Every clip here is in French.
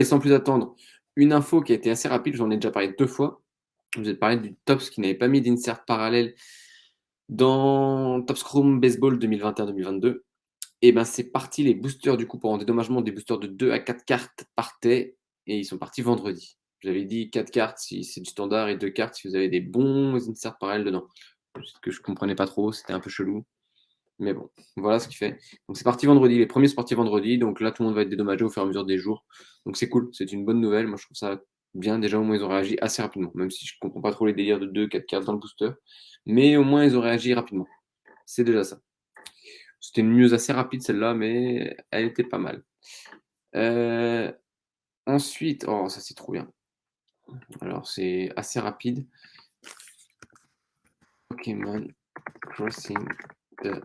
Et sans plus attendre, une info qui a été assez rapide, j'en ai déjà parlé 2 fois. Je vais te parler du Topps qui n'avait pas mis d'insert parallèle dans Topps Chrome Baseball 2021-2022. Et ben, c'est parti, les boosters du coup pour un dédommagement des boosters de 2 à 4 cartes partaient et ils sont partis vendredi. J'avais dit 4 cartes si c'est du standard et 2 cartes si vous avez des bons inserts parallèles dedans. Ce que je comprenais pas trop, c'était un peu chelou. Mais bon, voilà ce qu'il fait. Donc c'est parti vendredi, les premiers sont partis vendredi, donc là tout le monde va être dédommagé au fur et à mesure des jours. Donc c'est cool, c'est une bonne nouvelle. Moi je trouve ça bien, déjà au moins ils ont réagi assez rapidement, même si je comprends pas trop les délires de 2, 4 cartes dans le booster. Mais au moins ils ont réagi rapidement. C'est déjà ça. C'était une news assez rapide celle-là, mais elle était pas mal. Euh, Ensuite, oh ça c'est trop bien. Alors c'est assez rapide. Pokémon Crossing the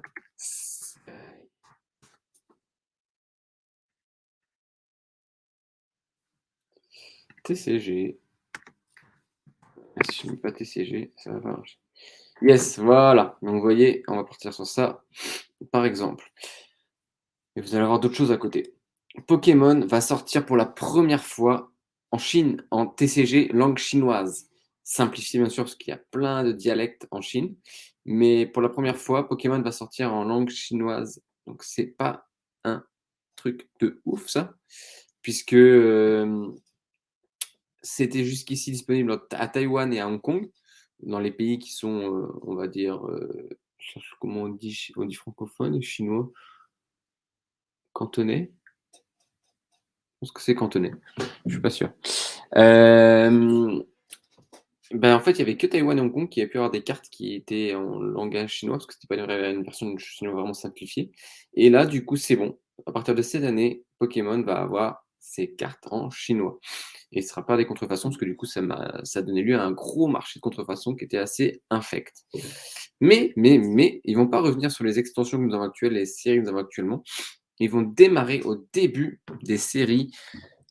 TCG. Si je ne mets pas TCG, ça va pas marcher. Yes, voilà. Donc vous voyez, on va partir sur ça, par exemple. Et vous allez avoir d'autres choses à côté. Pokémon va sortir pour la première fois en Chine, en TCG, langue chinoise. Simplifié bien sûr, parce qu'il y a plein de dialectes en Chine. Mais pour la première fois, Pokémon va sortir en langue chinoise. Donc c'est pas un truc de ouf ça, puisque c'était jusqu'ici disponible à Taïwan et à Hong Kong, dans les pays qui sont, on va dire, je cherche comment on dit francophone, chinois, cantonais. Je pense que c'est cantonais. Je suis pas sûr. Euh, Ben en fait, il y avait que Taïwan et Hong Kong qui avaient pu avoir des cartes qui étaient en langage chinois, parce que c'était pas une version de chinois vraiment simplifiée. Et là, du coup, c'est bon. À partir de cette année, Pokémon va avoir ses cartes en chinois. Et ce ne sera pas des contrefaçons, parce que du coup, ça a donné lieu à un gros marché de contrefaçons qui était assez infect. Mais, ils vont pas revenir sur les extensions que nous avons actuelles, les séries que nous avons actuellement. Ils vont démarrer au début des séries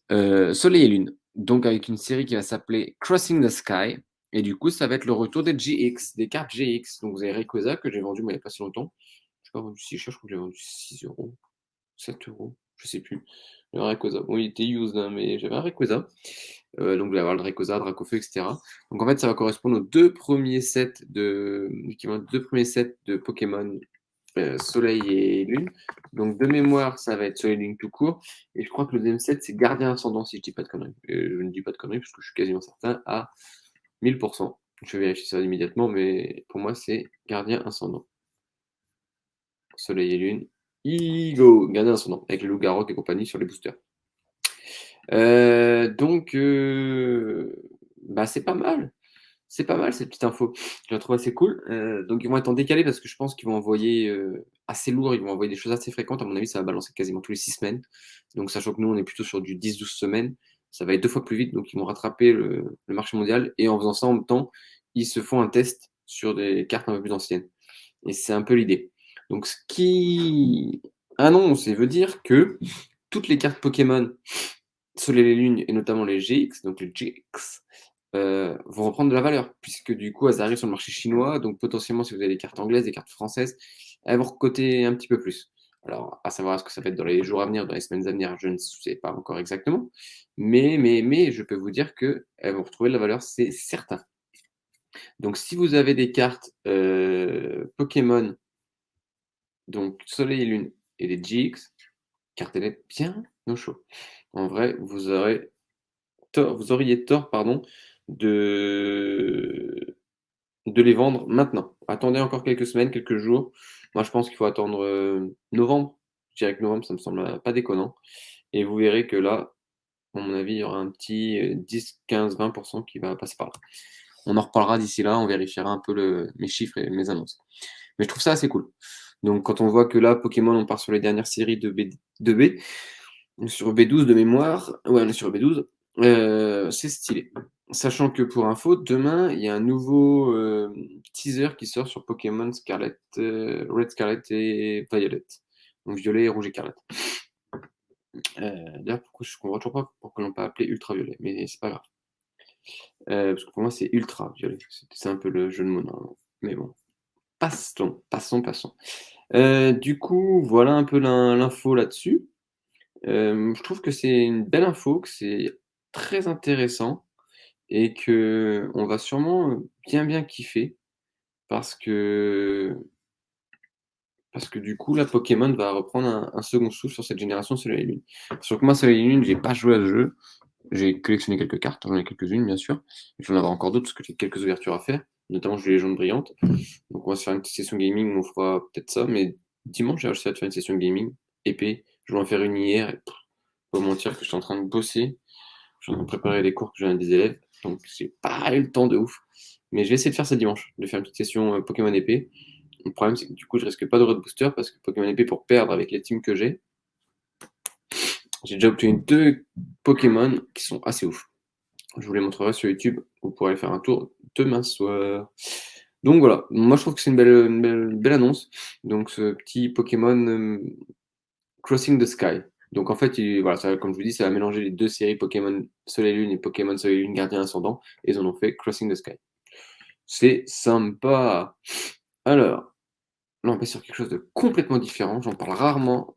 Soleil et Lune. Donc avec une série qui va s'appeler Crossing the Sky. Et du coup, ça va être le retour des GX, des cartes GX. Donc vous avez Rayquaza que j'ai vendu moi, il n'y a pas si longtemps. Je ne sais pas vendu si cher, je crois que j'ai vendu 6 euros, 7 euros, je sais plus. Le Rayquaza. Bon, il était used, hein, mais j'avais un Rayquaza. Donc, vous allez avoir le Rayquaza, Dracofeu, etc. Donc, en fait, ça va correspondre aux deux premiers sets de Pokémon Soleil et Lune. Donc, de mémoire, ça va être Soleil et Lune tout court. Et je crois que le deuxième set, c'est Gardien Ascendant, si je dis pas de conneries. Je ne dis pas de conneries, parce que je suis quasiment certain à 1000%. Je vais vérifier ça immédiatement, mais pour moi, c'est Gardien Ascendant. Soleil et Lune. Igo, Gardien Ascendant, avec le loup-garou et compagnie sur les boosters. Donc, bah, c'est pas mal. C'est pas mal cette petite info. Je la trouve assez cool. Donc ils vont être en décalé parce que je pense qu'ils vont envoyer assez lourd, ils vont envoyer des choses assez fréquentes. À mon avis, ça va balancer quasiment tous les 6 semaines. Donc sachant que nous, on est plutôt sur du 10-12 semaines, ça va être 2 fois plus vite. Donc ils vont rattraper le marché mondial. Et en faisant ça en même temps, ils se font un test sur des cartes un peu plus anciennes. Et c'est un peu l'idée. Donc ce qui annonce et veut dire que toutes les cartes Pokémon Soleil et Lune, et notamment les GX, donc les GX, vont reprendre de la valeur, puisque du coup, elles arrivent sur le marché chinois, donc potentiellement, si vous avez des cartes anglaises, des cartes françaises, elles vont recoter un petit peu plus. Alors, à savoir ce que ça va être dans les jours à venir, dans les semaines à venir, je ne sais pas encore exactement, mais je peux vous dire qu'elles vont retrouver de la valeur, c'est certain. Donc, si vous avez des cartes Pokémon, donc Soleil et Lune, et des GX, cartez-les bien au chaud. En vrai, vous auriez tort, pardon, de, de les vendre maintenant. Attendez encore quelques semaines, quelques jours. Moi, je pense qu'il faut attendre novembre. Je dirais que novembre, ça me semble pas déconnant. Et vous verrez que là, à mon avis, il y aura un petit 10, 15, 20% qui va passer par là. On en reparlera d'ici là, on vérifiera un peu mes chiffres et mes annonces. Mais je trouve ça assez cool. Donc, quand on voit que là, Pokémon, on part sur les dernières séries de B, sur B12 de mémoire, ouais, on est sur B12, c'est stylé. Sachant que pour info, demain, il y a un nouveau teaser qui sort sur Pokémon Scarlet, Red Scarlet et Violet. Donc violet, rouge et écarlate. D'ailleurs, pourquoi je comprends toujours pas pourquoi on l'a pas appelé ultraviolet, mais c'est pas grave. Parce que pour moi, c'est ultraviolet. C'est un peu le jeu de mots, normalement. Mais bon, passons. Du coup, voilà un peu l'info là-dessus. Je trouve que c'est une belle info, que c'est très intéressant et qu'on va sûrement, bien kiffer parce que parce que du coup, là, Pokémon va reprendre un second souffle sur cette génération Soleil et Lune. Sachant que moi, Soleil et Lune, j'ai pas joué à ce jeu. J'ai collectionné quelques cartes, j'en ai quelques-unes, bien sûr. Je vais en avoir encore d'autres parce que j'ai quelques ouvertures à faire, notamment j'ai les Légendes Brillantes. Donc on va se faire une petite session gaming, on fera peut-être ça, mais dimanche, j'ai réussi à faire une session gaming épée. Je vais en faire une hier, et pas mentir que je suis en train de bosser. Je suis en train de préparer les cours que j'ai à des élèves, donc j'ai pas eu le temps de ouf. Mais je vais essayer de faire ça dimanche, de faire une petite session Pokémon épée. Le problème, c'est que du coup, je risque pas de road booster parce que Pokémon épée, pour perdre avec les teams que j'ai déjà obtenu 2 Pokémon qui sont assez ouf. Je vous les montrerai sur YouTube. Vous pourrez aller faire un tour demain soir. Donc voilà, moi je trouve que c'est une belle annonce. Donc ce petit Pokémon Crossing the Sky. Donc en fait, voilà, ça, comme je vous dis, ça va mélanger les deux séries Pokémon Soleil et Lune et Pokémon Soleil et Lune Gardien Ascendant. Et ils en ont fait Crossing the Sky. C'est sympa. Alors, là on passe sur quelque chose de complètement différent. J'en parle rarement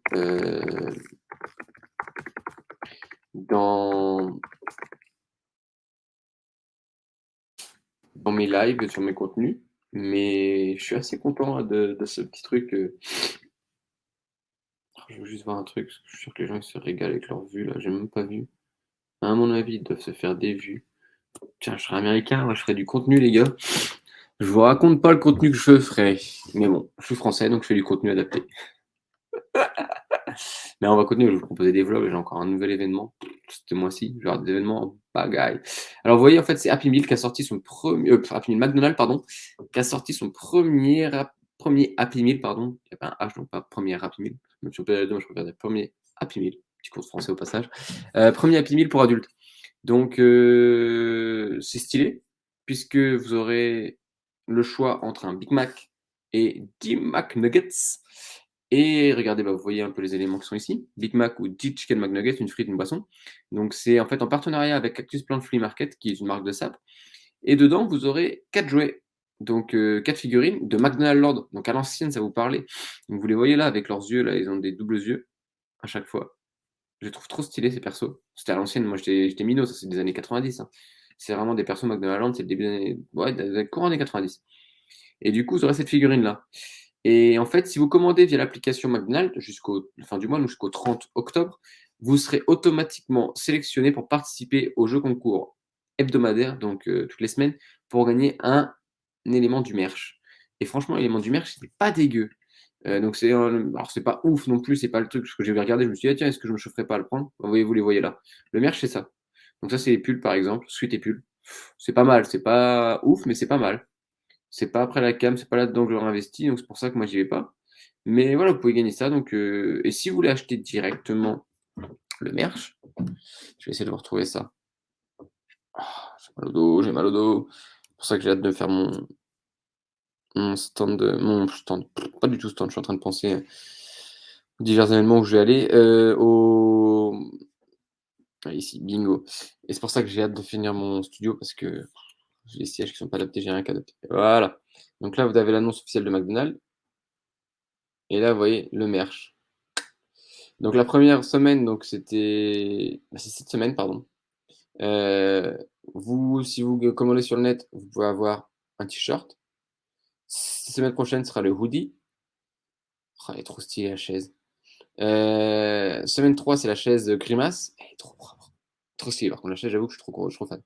dans, dans mes lives, sur mes contenus. Mais je suis assez content de ce petit truc. Je veux juste voir un truc, parce que je suis sûr que les gens ils se régalent avec leurs vues là. J'ai même pas vu. À mon avis, ils doivent se faire des vues. Tiens, je serais américain, moi je ferais du contenu, les gars. Je vous raconte pas le contenu que je ferais. Mais bon, je suis français, donc je fais du contenu adapté. Mais on va continuer, je vais vous proposer des vlogs. J'ai encore un nouvel événement. Ce mois-ci, je vais avoir des événements en bagaille. Alors, vous voyez, en fait, c'est Happy Meal qui a sorti son premier. Happy Meal McDonald's, pardon. Qui a sorti son premier Happy Meal, pardon. Il n'y a pas un H, donc pas premier Happy Meal. Même si on peut aller deux, je préfère dire premier Happy Meal. Petit cours de français au passage. Premier Happy Meal pour adultes. Donc, c'est stylé, puisque vous aurez le choix entre un Big Mac et 10 McNuggets. Et regardez, bah, vous voyez un peu les éléments qui sont ici. Big Mac ou 10 Chicken McNuggets, une frite, une boisson. Donc, c'est en fait en partenariat avec Cactus Plant Flea Market, qui est une marque de sap. Et dedans, vous aurez 4 jouets. Donc, 4 figurines de McDonald's Lord. Donc, à l'ancienne, ça vous parlait. Donc, vous les voyez là, avec leurs yeux, là, ils ont des doubles yeux à chaque fois. Je les trouve trop stylés, ces persos. C'était à l'ancienne, moi j'étais minot, ça c'est des années 90. Hein. C'est vraiment des persos McDonald's, c'est le début des années. Ouais, courant années 90. Et du coup, vous aurez cette figurine-là. Et en fait, si vous commandez via l'application McDonald's jusqu'au fin du mois, donc jusqu'au 30 octobre, vous serez automatiquement sélectionné pour participer au jeu concours hebdomadaire, donc toutes les semaines, pour gagner un élément du merch. Et franchement, l'élément du merch, c'était pas dégueu. Donc alors c'est pas ouf non plus, c'est pas le truc, parce que j'ai regardé, je me suis dit, ah, tiens, est-ce que je me chaufferais pas à le prendre? Vous les voyez là. Le merch, c'est ça. Donc ça, c'est les pulls, par exemple, sweat et pulls. C'est pas mal, c'est pas ouf, mais c'est pas mal. C'est pas après la cam, c'est pas là-dedans que j'aurais investi, donc c'est pour ça que moi, j'y vais pas. Mais voilà, vous pouvez gagner ça. Donc, et si vous voulez acheter directement le merch, je vais essayer de vous retrouver ça. J'ai mal au dos, j'ai mal au dos. C'est pour ça que j'ai hâte de faire mon stand, pas du tout stand, je suis en train de penser aux divers événements où je vais aller, ici, bingo. Et c'est pour ça que j'ai hâte de finir mon studio parce que j'ai les sièges qui sont pas adaptés, j'ai rien qu'à adapter. Voilà. Donc là, vous avez l'annonce officielle de McDonald's. Et là, vous voyez le merch. Donc la première semaine, donc c'est cette semaine, pardon. Euh, si vous commandez sur le net, vous pouvez avoir un t-shirt. La semaine prochaine sera le hoodie. Oh, elle est trop stylée la chaise. Semaine 3, c'est la chaise Grimace. Elle est trop propre. Trop stylée. Par contre, la chaise, j'avoue que je suis trop fan.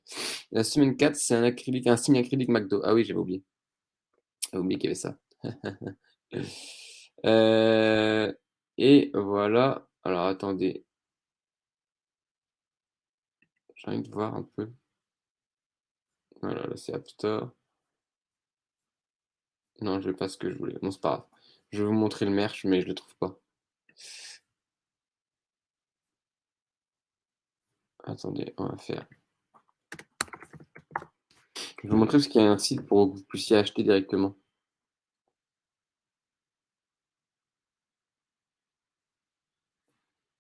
La semaine 4, c'est un acrylique, un signe acrylique McDo. Ah oui, j'avais oublié. J'avais oublié qu'il y avait ça. Euh, et voilà. Alors attendez, j'ai envie de voir un peu. Voilà, là c'est App Store. Non, je n'ai pas ce que je voulais. Bon, c'est pas grave. Je vais vous montrer le merch, mais je le trouve pas. Attendez, on va faire. Je vais vous montrer parce qu'il y a un site pour que vous puissiez acheter directement.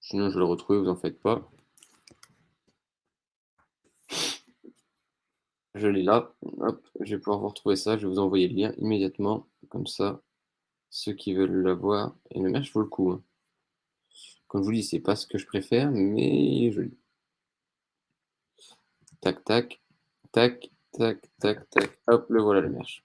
Sinon, je vais le retrouver, vous en faites pas. Je l'ai là. Hop, je vais pouvoir vous retrouver ça. Je vais vous envoyer le lien immédiatement. Comme ça, ceux qui veulent l'avoir. Et le merch vaut le coup. Hein. Comme je vous dis, c'est pas ce que je préfère, mais il est joli. Tac, tac, tac, tac, tac, tac. Hop, le voilà le merch.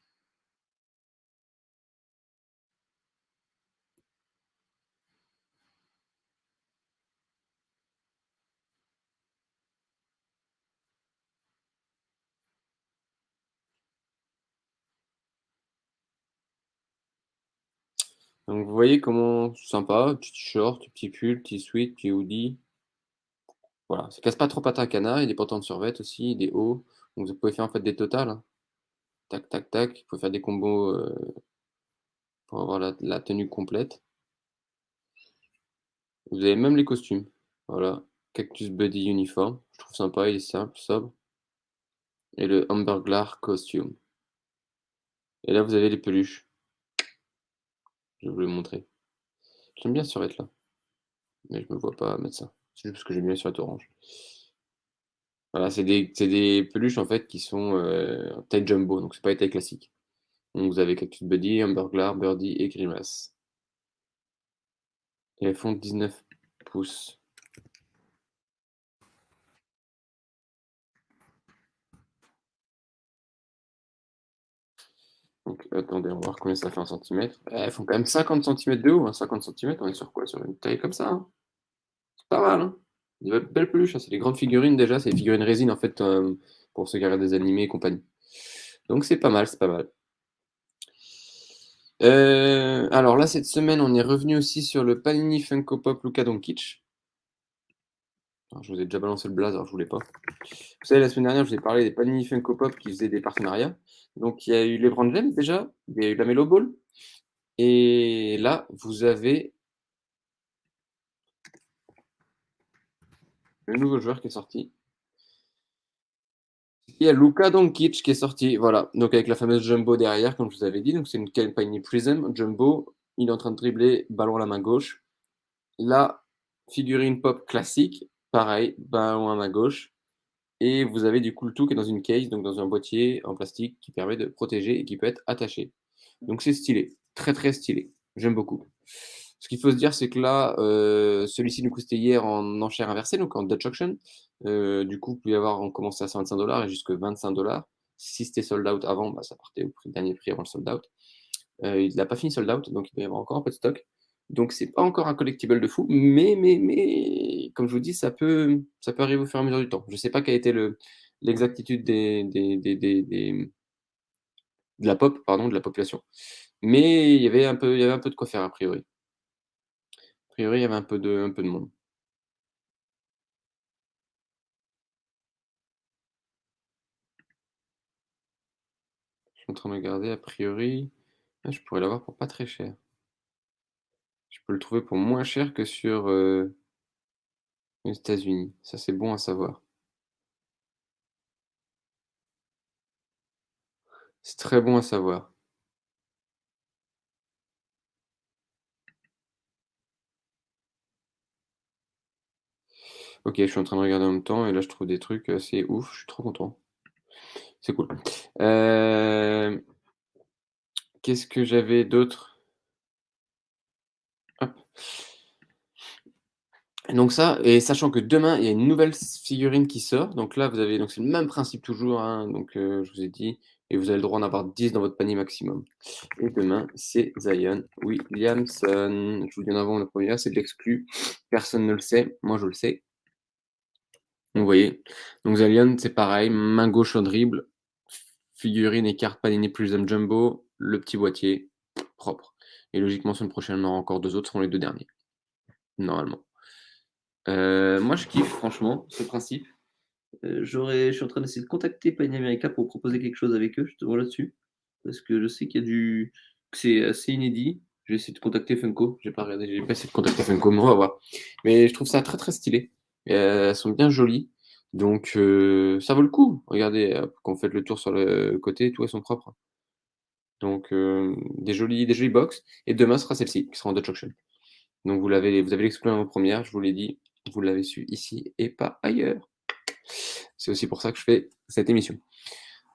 Donc vous voyez comment sympa, petit t-shirt, petit pull, petit sweat, petit hoodie. Voilà, ça casse pas trop patin à canard, il y a des pantalons de survêt aussi, des hauts. Donc vous pouvez faire en fait des totales, hein. Tac, tac, tac. Vous pouvez faire des combos pour avoir la tenue complète. Vous avez même les costumes. Voilà. Cactus Buddy uniforme. Je trouve sympa, il est simple, sobre. Et le Hamburglar costume. Et là, vous avez les peluches. Je vais vous les montrer. J'aime bien ce survêt-là. Mais je me vois pas mettre ça. C'est juste parce que j'aime bien le survêt orange. Voilà, c'est des peluches en fait qui sont en taille jumbo. Donc c'est pas les tailles classiques. Donc vous avez Cactus Buddy, Hamburglar, Birdie et Grimace. Et elles font 19 pouces. Donc attendez, on va voir combien ça fait en centimètres. Elles font quand même 50 centimètres de haut, hein. 50 centimètres, on est sur quoi? Sur une taille comme ça, hein. C'est pas mal, hein. Des belles peluches, hein. C'est des grandes figurines déjà, c'est des figurines résine en fait pour ceux qui regardent des animés et compagnie. Donc c'est pas mal, c'est pas mal. Alors là, cette semaine, on est revenu aussi sur le Panini Funko Pop Luka Doncic. Alors, je vous ai déjà balancé le blaze, alors je voulais pas. Vous savez, la semaine dernière, je vous ai parlé des Panini Funko Pop qui faisaient des partenariats. Donc il y a eu les Brand James déjà, il y a eu la Melo Ball. Et là, vous avez le nouveau joueur qui est sorti. Il y a Luka Doncic qui est sorti, voilà. Donc avec la fameuse Jumbo derrière, comme je vous avais dit. Donc c'est une Panini Prism Jumbo. Il est en train de dribbler, ballon à la main gauche. La figurine pop classique, pareil, ballon à main gauche. Et vous avez du coup le tout qui est dans une case, donc dans un boîtier en plastique qui permet de protéger et qui peut être attaché. Donc c'est stylé, très très stylé. J'aime beaucoup. Ce qu'il faut se dire, c'est que là, celui-ci nous coûtait hier en enchère inversée, donc en Dutch auction. Du coup, vous pouvez avoir, on commençait à 125 $ et jusqu'à 25 $. Si c'était sold out avant, bah, ça partait au dernier prix avant le sold out. Il n'a pas fini sold out, donc il doit y avoir encore un peu de stock. Donc c'est pas encore un collectible de fou, mais, comme je vous dis, ça peut arriver au fur et à mesure du temps. Je sais pas quelle était l'exactitude de la pop, pardon, de la population. Mais il y avait un peu de quoi faire a priori. A priori, il y avait un peu de monde. Je suis en train de regarder, a priori, ah, je pourrais l'avoir pour pas très cher. Je peux le trouver pour moins cher que sur les États-Unis. Ça, c'est bon à savoir. C'est très bon à savoir. Ok, je suis en train de regarder en même temps et là, je trouve des trucs assez ouf. Je suis trop content. C'est cool. Euh, Qu'est-ce que j'avais d'autre? Hop. Donc ça, et sachant que demain, il y a une nouvelle figurine qui sort. Donc là, vous avez, donc c'est le même principe toujours, hein. Donc je vous ai dit, et vous avez le droit d'en avoir 10 dans votre panier maximum. Et demain, c'est Zion Williamson. Je vous dis en avant, le premier, c'est de l'exclu. Personne ne le sait. Moi, je le sais. Donc, vous voyez. Donc Zion, c'est pareil. Main gauche au dribble. Figurine et carte Panini Prism Jumbo. Le petit boîtier. Propre. Et logiquement, semaine prochaine, on aura encore deux autres, seront les deux derniers. Normalement. Moi, je kiffe, franchement, ce principe. Je suis en train d'essayer de contacter Panini America pour proposer quelque chose avec eux, justement là-dessus. Parce que je sais qu'il y a que c'est assez inédit. J'ai essayé de contacter Funko. J'ai pas regardé, j'ai pas essayé de contacter Funko, mais on va voir. Mais je trouve ça très très stylé. Et, elles sont bien jolies. Donc ça vaut le coup. Regardez, quand vous faites le tour sur le côté, tout elles sont propres. Donc des jolies box. Et demain sera celle-ci, qui sera en Dutch Auction. Donc vous avez l'exclu en première, je vous l'ai dit. Vous l'avez su ici et pas ailleurs. C'est aussi pour ça que je fais cette émission.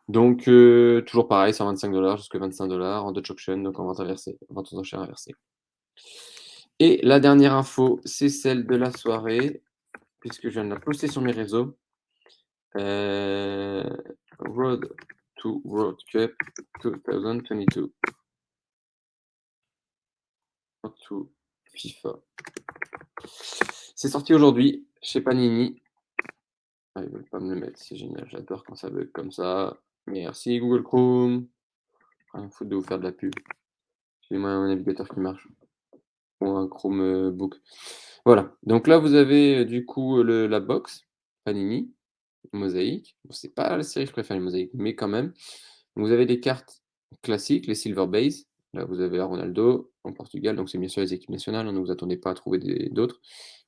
Donc, toujours pareil, 125 $ jusqu'à 25 $ en Dutch Auction, donc en vente inversée, vente aux enchères inversée. Et la dernière info, c'est celle de la soirée, puisque je viens de la poster sur mes réseaux. Heu, Road to World Cup 2022. Road to FIFA. C'est sorti aujourd'hui chez Panini. Ah, ils veulent pas me le mettre, c'est génial, j'adore quand ça bug comme ça. Merci Google Chrome. Rien à foutre de vous faire de la pub. Filez-moi un navigateur qui marche ou un Chromebook. Voilà, donc là vous avez, du coup, la box Panini, mosaïque. Bon, c'est pas la série que je préfère les mosaïques, mais quand même. Vous avez des cartes classiques, les silver base. Là, vous avez la Ronaldo en Portugal, donc c'est bien sûr les équipes nationales, hein, ne vous attendez pas à trouver d'autres.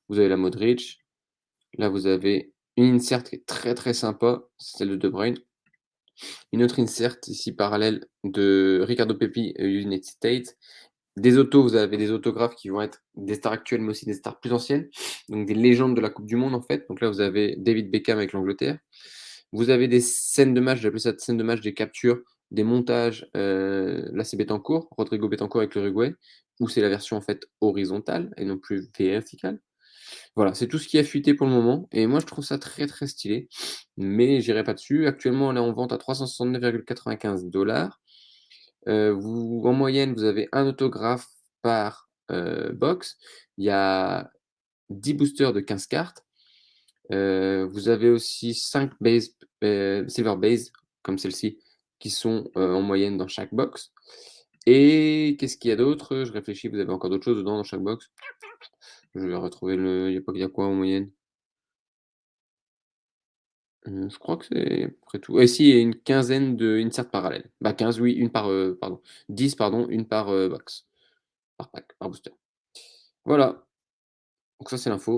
Vous avez la Modric. Là, vous avez une insert qui est très très sympa, c'est celle de De Bruyne. Une autre insert ici parallèle de Ricardo Pepi, United States. Des autos, vous avez des autographes qui vont être des stars actuelles, mais aussi des stars plus anciennes, donc des légendes de la Coupe du Monde en fait. Donc là, vous avez David Beckham avec l'Angleterre. Vous avez des scènes de match, j'appelle ça des scènes de match, des captures, des montages. Là, c'est Betancourt, Rodrigo Betancourt avec l'Uruguay, où c'est la version en fait horizontale et non plus verticale. Voilà, c'est tout ce qui a fuité pour le moment. Et moi, je trouve ça très très stylé. Mais j'irai pas dessus. Actuellement, elle est en vente à 369,95 $. En moyenne, vous avez un autographe par box. Il y a 10 boosters de 15 cartes. Vous avez aussi 5 silver base, comme celle-ci, qui sont en moyenne dans chaque box. Et qu'est-ce qu'il y a d'autre? Je réfléchis, vous avez encore d'autres choses dedans dans chaque box. Je vais retrouver le. Il y a quoi en moyenne? Je crois que c'est à peu près tout. Et si, il y a une quinzaine de inserts parallèles. Bah 15, oui, une par, pardon, 10 pardon, une par box, par pack, par booster. Voilà, donc ça c'est l'info.